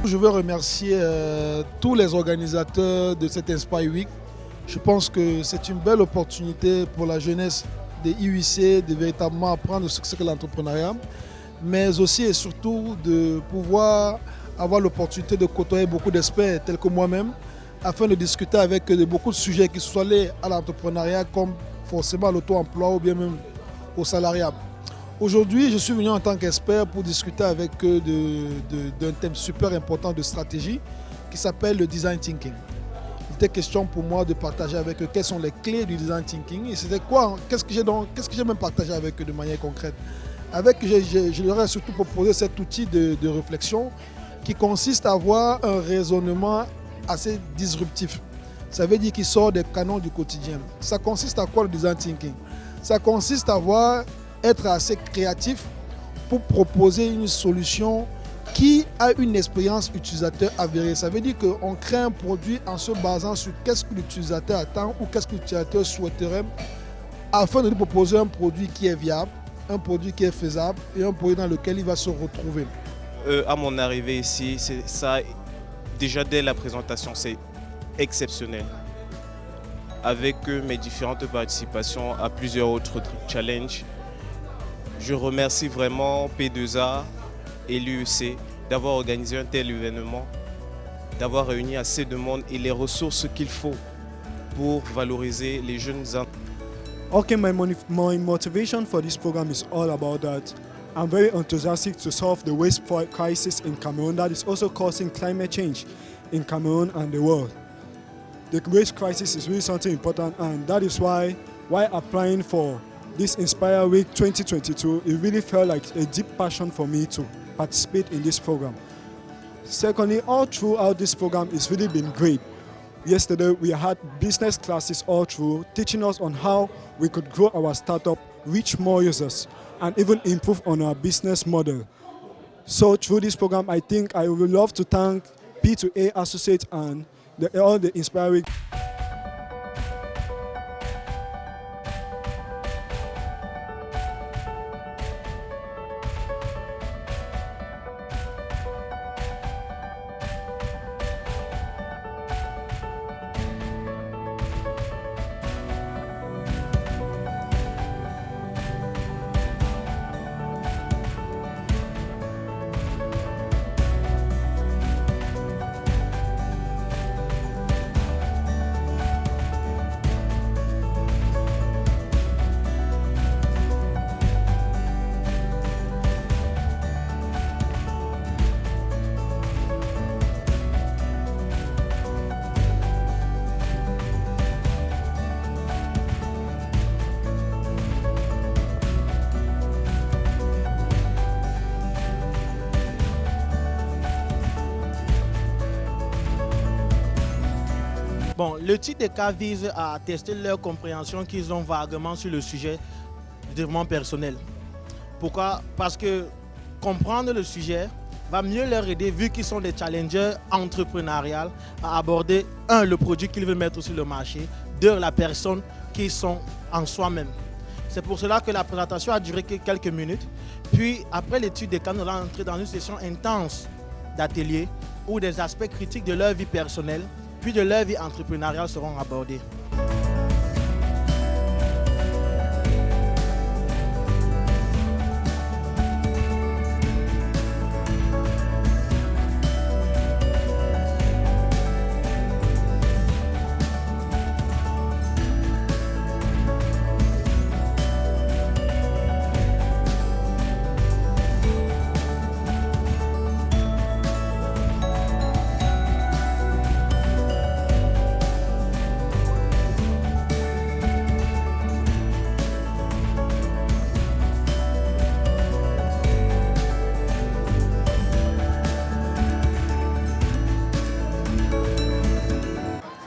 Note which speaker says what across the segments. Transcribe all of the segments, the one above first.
Speaker 1: Je veux remercier tous les organisateurs de cette Inspire Week. Je pense que c'est une belle opportunité pour la jeunesse des IUC de véritablement apprendre ce que c'est que l'entrepreneuriat, mais aussi et surtout de pouvoir avoir l'opportunité de côtoyer beaucoup d'experts tels que moi-même, afin de discuter avec beaucoup de sujets qui soient liés à l'entrepreneuriat, comme forcément à l'auto-emploi ou bien même au salariat. Aujourd'hui, je suis venu en tant qu'expert pour discuter avec eux d'un thème super important de stratégie qui s'appelle le design thinking. Il était question pour moi de partager avec eux quelles sont les clés du design thinking et c'était quoi, qu'est-ce que j'ai même partagé avec eux de manière concrète. Je leur ai surtout proposé cet outil de réflexion qui consiste à avoir un raisonnement assez disruptif. Ça veut dire qu'il sort des canons du quotidien. Ça consiste à quoi le design thinking? Ça consiste à être assez créatif pour proposer une solution qui a une expérience utilisateur avérée. Ça veut dire qu'on crée un produit en se basant sur qu'est-ce que l'utilisateur attend ou qu'est-ce que l'utilisateur souhaiterait afin de lui proposer un produit qui est viable, un produit qui est faisable et un produit dans lequel il va se retrouver.
Speaker 2: À mon arrivée ici, ça, déjà dès la présentation, c'est exceptionnel. Avec mes différentes participations à plusieurs autres challenges, je remercie vraiment P2A et l'UEC d'avoir organisé un tel événement, d'avoir réuni assez de monde et les ressources qu'il faut pour valoriser les jeunes.
Speaker 3: Okay, my motivation for this program is all about that. I'm very enthusiastic to solve the waste crisis in Cameroon that is also causing climate change in Cameroon and the world. The waste crisis is really something important, and that is why applying for this Inspire Week 2022, it really felt like a deep passion for me to participate in this program. Secondly, all throughout this program, it's really been great. Yesterday, we had business classes all through, teaching us on how we could grow our startup, reach more users, and even improve on our business model. So through this program, I think I would love to thank P2A Associates and all the Inspire Week.
Speaker 4: Bon, le titre des cas vise à tester leur compréhension qu'ils ont vaguement sur le sujet du développement personnel. Pourquoi? Parce que comprendre le sujet va mieux leur aider, vu qu'ils sont des challengers entrepreneuriales, à aborder, un, le produit qu'ils veulent mettre sur le marché, deux, la personne qu'ils sont en soi-même. C'est pour cela que la présentation a duré que quelques minutes. Puis, après l'étude des cas, nous allons entrer dans une session intense d'atelier où des aspects critiques de leur vie personnelle puis de leur vie entrepreneuriale seront abordés.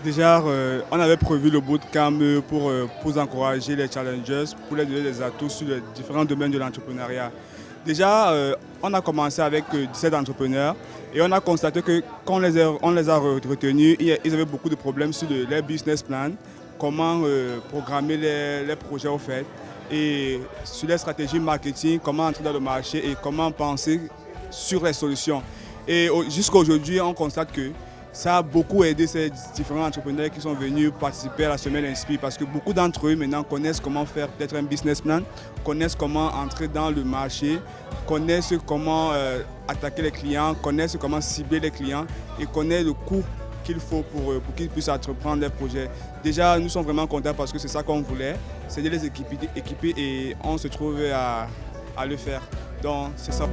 Speaker 5: Déjà, on avait prévu le bootcamp pour encourager les challengers, pour les donner des atouts sur les différents domaines de l'entrepreneuriat. Déjà, on a commencé avec 17 entrepreneurs et on a constaté que quand on les a retenus, ils avaient beaucoup de problèmes sur leur business plan, comment programmer les projets au fait, et sur les stratégies marketing, comment entrer dans le marché et comment penser sur les solutions. Et jusqu'à aujourd'hui, on constate que ça a beaucoup aidé ces différents entrepreneurs qui sont venus participer à la semaine Inspire parce que beaucoup d'entre eux maintenant connaissent comment faire peut-être un business plan, connaissent comment entrer dans le marché, connaissent comment attaquer les clients, connaissent comment cibler les clients et connaissent le coût qu'il faut pour qu'ils puissent entreprendre des projets. Déjà, nous sommes vraiment contents parce que c'est ça qu'on voulait, c'est de les équiper et on se trouve à le faire. Donc, c'est ça.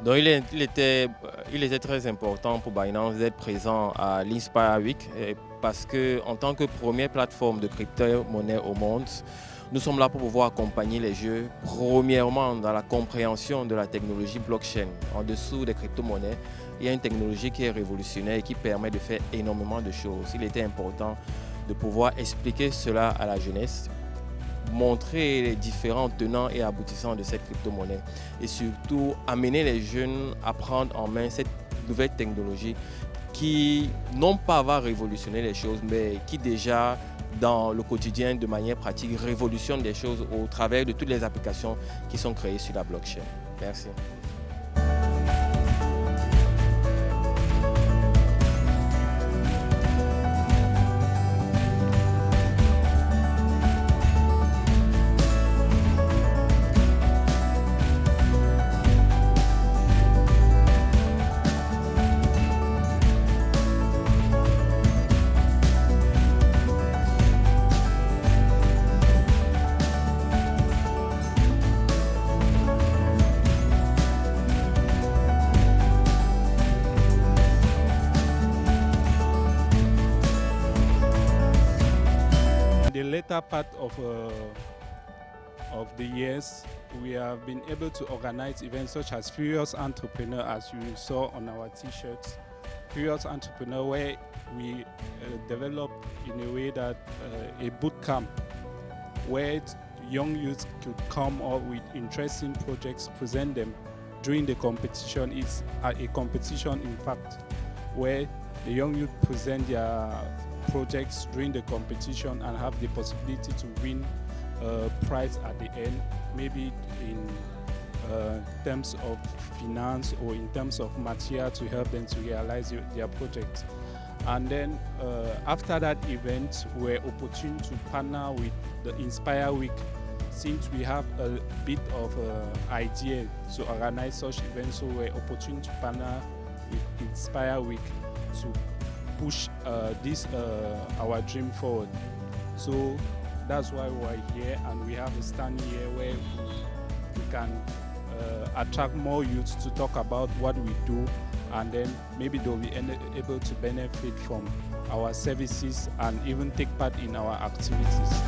Speaker 6: Donc il était très important pour Binance d'être présent à l'Inspire Week parce qu'en tant que première plateforme de crypto-monnaie au monde, nous sommes là pour pouvoir accompagner les jeux, premièrement dans la compréhension de la technologie blockchain. En dessous des crypto-monnaies, il y a une technologie qui est révolutionnaire et qui permet de faire énormément de choses. Il était important de pouvoir expliquer cela à la jeunesse, montrer les différents tenants et aboutissants de cette crypto-monnaie et surtout amener les jeunes à prendre en main cette nouvelle technologie qui non pas va révolutionner les choses mais qui déjà dans le quotidien de manière pratique révolutionne les choses au travers de toutes les applications qui sont créées sur la blockchain. Merci.
Speaker 7: The later part of the years, we have been able to organize events such as Furious Entrepreneur, as you saw on our t-shirts. Furious Entrepreneur, where we developed in a way that a boot camp where young youths could come up with interesting projects, present them during the competition. It's a competition, in fact, where the young youth present their projects during the competition and have the possibility to win a prize at the end, maybe in terms of finance or in terms of material to help them to realize their project. And then after that event, we're opportune to partner with the Inspire Week, since we have a bit of idea to organize such events. So we're opportune to partner with Inspire Week to push our dream forward. So that's why we're here, and we have a stand here where we can attract more youths to talk about what we do, and then maybe they'll be able to benefit from our services and even take part in our activities.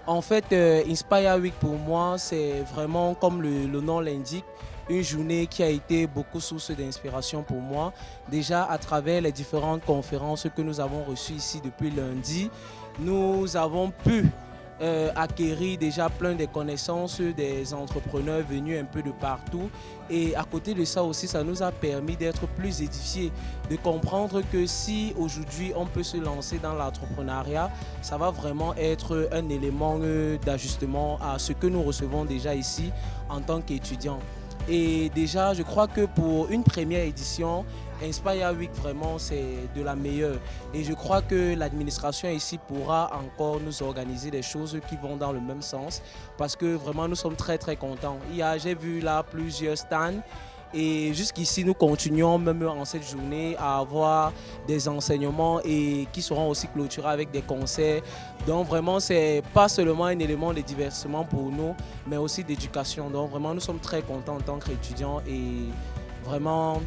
Speaker 4: En fait, Inspire Week pour moi, c'est vraiment comme le nom l'indique, une journée qui a été beaucoup source d'inspiration pour moi. Déjà à travers les différentes conférences que nous avons reçues ici depuis lundi, nous avons pu
Speaker 8: acquérir déjà plein de connaissances des entrepreneurs venus un peu de partout. Et à côté de ça aussi, ça nous a permis d'être plus édifiés, de comprendre que si aujourd'hui on peut se lancer dans l'entrepreneuriat, ça va vraiment être un élément d'ajustement à ce que nous recevons déjà ici en tant qu'étudiants. Et déjà, je crois que pour une première édition, Inspire Week, vraiment, c'est de la meilleure. Et je crois que l'administration ici pourra encore nous organiser des choses qui vont dans le même sens parce que vraiment, nous sommes très, très contents. J'ai vu là plusieurs stands et jusqu'ici, nous continuons même en cette journée à avoir des enseignements et qui seront aussi clôturés avec des concerts. Donc vraiment, c'est pas seulement un élément de divertissement pour nous, mais aussi d'éducation. Donc vraiment, nous sommes très contents en tant qu'étudiants et vraiment,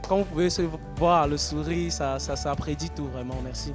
Speaker 8: comme vous pouvez se voir, le sourire, ça prédit tout, vraiment. Merci.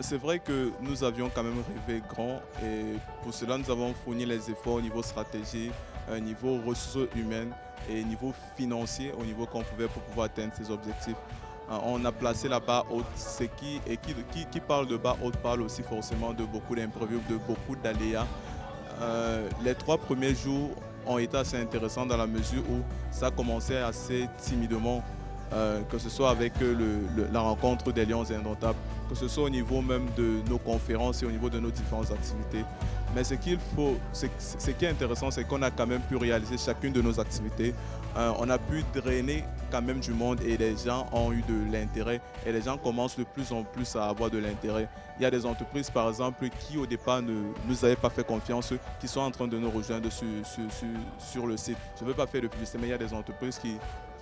Speaker 9: C'est vrai que nous avions quand même rêvé grand et pour cela nous avons fourni les efforts au niveau stratégie, au niveau ressources humaines et au niveau financier, au niveau qu'on pouvait pour pouvoir atteindre ces objectifs. On a placé la barre haute, qui parle de barre haute parle aussi forcément de beaucoup d'imprévus, de beaucoup d'aléas. Les 3 premiers jours ont été assez intéressants dans la mesure où ça commençait assez timidement. Que ce soit avec la rencontre des Lions Indomptables, que ce soit au niveau même de nos conférences et au niveau de nos différentes activités. Mais ce qui est intéressant, c'est qu'on a quand même pu réaliser chacune de nos activités. On a pu drainer quand même du monde et les gens ont eu de l'intérêt et les gens commencent de plus en plus à avoir de l'intérêt. Il y a des entreprises par exemple qui au départ ne nous avaient pas fait confiance, qui sont en train de nous rejoindre sur le site. Je ne veux pas faire de publicité, mais il y a des entreprises qui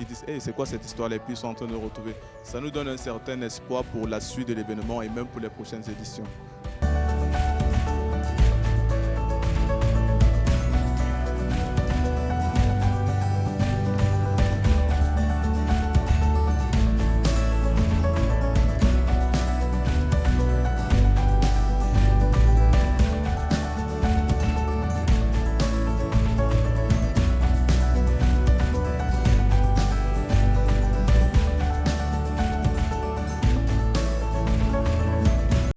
Speaker 9: disent hey, c'est quoi cette histoire-là et puis ils sont en train de nous retrouver. Ça nous donne un certain espoir pour la suite de l'événement et même pour les prochaines éditions.